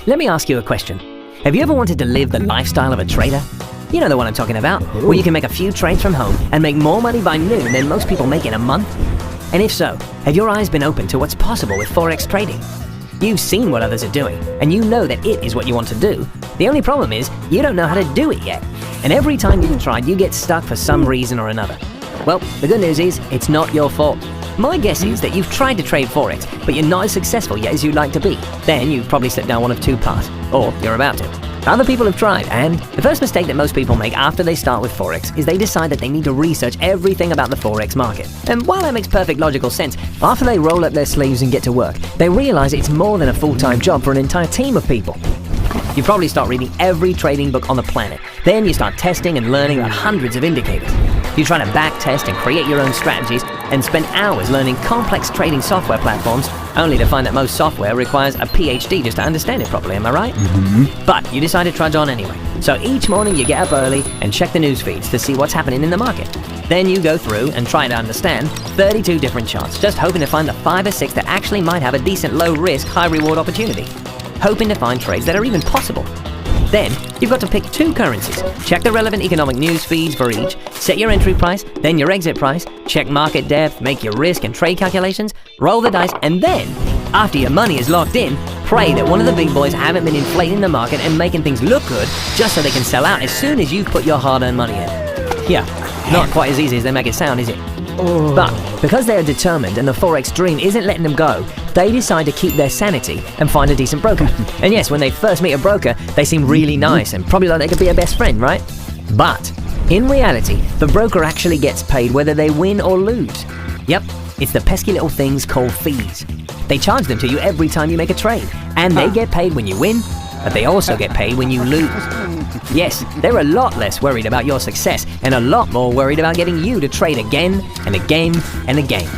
Let me ask you a question. Have you ever wanted to live the lifestyle of a trader? You know the one I'm talking about, where you can make a few trades from home and make more money by noon than most people make in a month? And if so, have your eyes been open to what's possible with Forex trading? You've seen what others are doing, and you know that it is what you want to do. The only problem is, you don't know how to do it yet. And every time you've tried, you get stuck for some reason or another. Well, the good news is, it's not your fault. My guess is that you've tried to trade Forex, but you're not as successful yet as you'd like to be. Then you've probably slipped down one of two paths, or you're about to. Other people have tried, and the first mistake that most people make after they start with Forex is they decide that they need to research everything about the Forex market. And while that makes perfect logical sense, after they roll up their sleeves and get to work, they realize it's more than a full-time job for an entire team of people. You probably start reading every trading book on the planet. Then you start testing and learning about hundreds of indicators. You try to back test and create your own strategies and spend hours learning complex trading software platforms, only to find that most software requires a PhD just to understand it properly, am I right? But you decide to trudge on anyway. So each morning you get up early and check the news feeds to see what's happening in the market. Then you go through and try to understand 32 different charts, just hoping to find the 5 or 6 that actually might have a decent low-risk, high-reward opportunity. Hoping to find trades that are even possible. Then, you've got to pick 2 currencies, check the relevant economic news feeds for each, set your entry price, then your exit price, check market depth, make your risk and trade calculations, roll the dice, and then, after your money is locked in, pray that one of the big boys haven't been inflating the market and making things look good just so they can sell out as soon as you've put your hard-earned money in. Yeah, not quite as easy as they make it sound, is it? But because they are determined and the Forex dream isn't letting them go, they decide to keep their sanity and find a decent broker. And yes, when they first meet a broker, they seem really nice and probably like they could be a best friend, right? But in reality, the broker actually gets paid whether they win or lose. Yep, it's the pesky little things called fees. They charge them to you every time you make a trade, and they get paid when you win, but they also get paid when you lose. Yes, they're a lot less worried about your success and a lot more worried about getting you to trade again and again and again.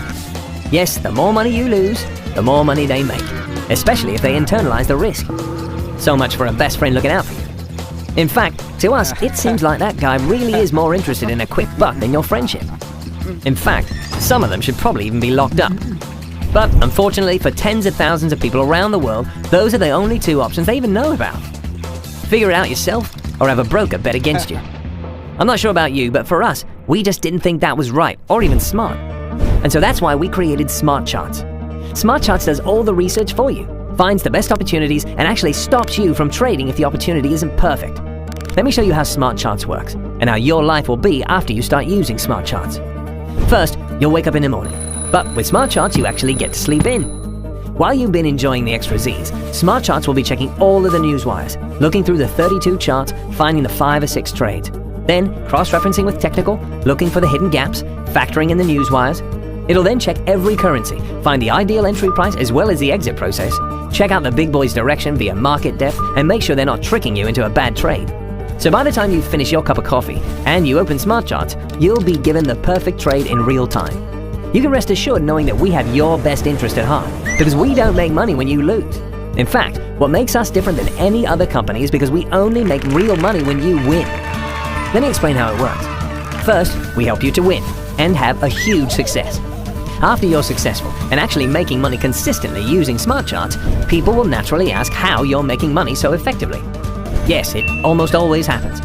Yes, the more money you lose, the more money they make, especially if they internalize the risk. So much for a best friend looking out for you. In fact, to us, it seems like that guy really is more interested in a quick buck than your friendship. In fact, some of them should probably even be locked up. But unfortunately, for tens of thousands of people around the world, those are the only 2 options they even know about. Figure it out yourself, or have a broker bet against you. I'm not sure about you, but for us, we just didn't think that was right, or even smart. And so that's why we created Smart Charts. Smart Charts does all the research for you, finds the best opportunities, and actually stops you from trading if the opportunity isn't perfect. Let me show you how Smart Charts works, and how your life will be after you start using Smart Charts. First, you'll wake up in the morning, but with Smart Charts you actually get to sleep in. While you've been enjoying the extra Z's, Smart Charts will be checking all of the news wires, looking through the 32 charts, finding the 5 or 6 trades. Then, cross-referencing with technical, looking for the hidden gaps, factoring in the news wires. It'll then check every currency, find the ideal entry price as well as the exit process, check out the big boy's direction via market depth, and make sure they're not tricking you into a bad trade. So by the time you finish your cup of coffee and you open Smart Charts, you'll be given the perfect trade in real time. You can rest assured knowing that we have your best interest at heart, because we don't make money when you lose. In fact, what makes us different than any other company is because we only make real money when you win. Let me explain how it works. First, we help you to win and have a huge success. After you're successful and actually making money consistently using Smart Charts, people will naturally ask how you're making money so effectively. Yes, it almost always happens.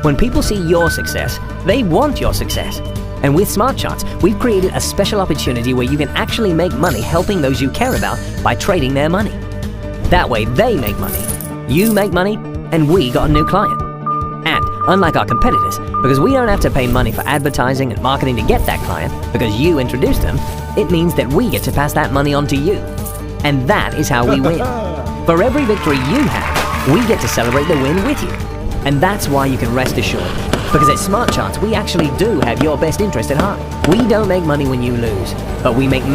When people see your success, they want your success. And with Smart Charts, we've created a special opportunity where you can actually make money helping those you care about by trading their money. That way they make money, you make money, and we got a new client. And unlike our competitors, because we don't have to pay money for advertising and marketing to get that client, because you introduced them, it means that we get to pass that money on to you. And that is how we win. For every victory you have, we get to celebrate the win with you. And that's why you can rest assured. Because at Smart Charts, we actually do have your best interest at heart. We don't make money when you lose, but we make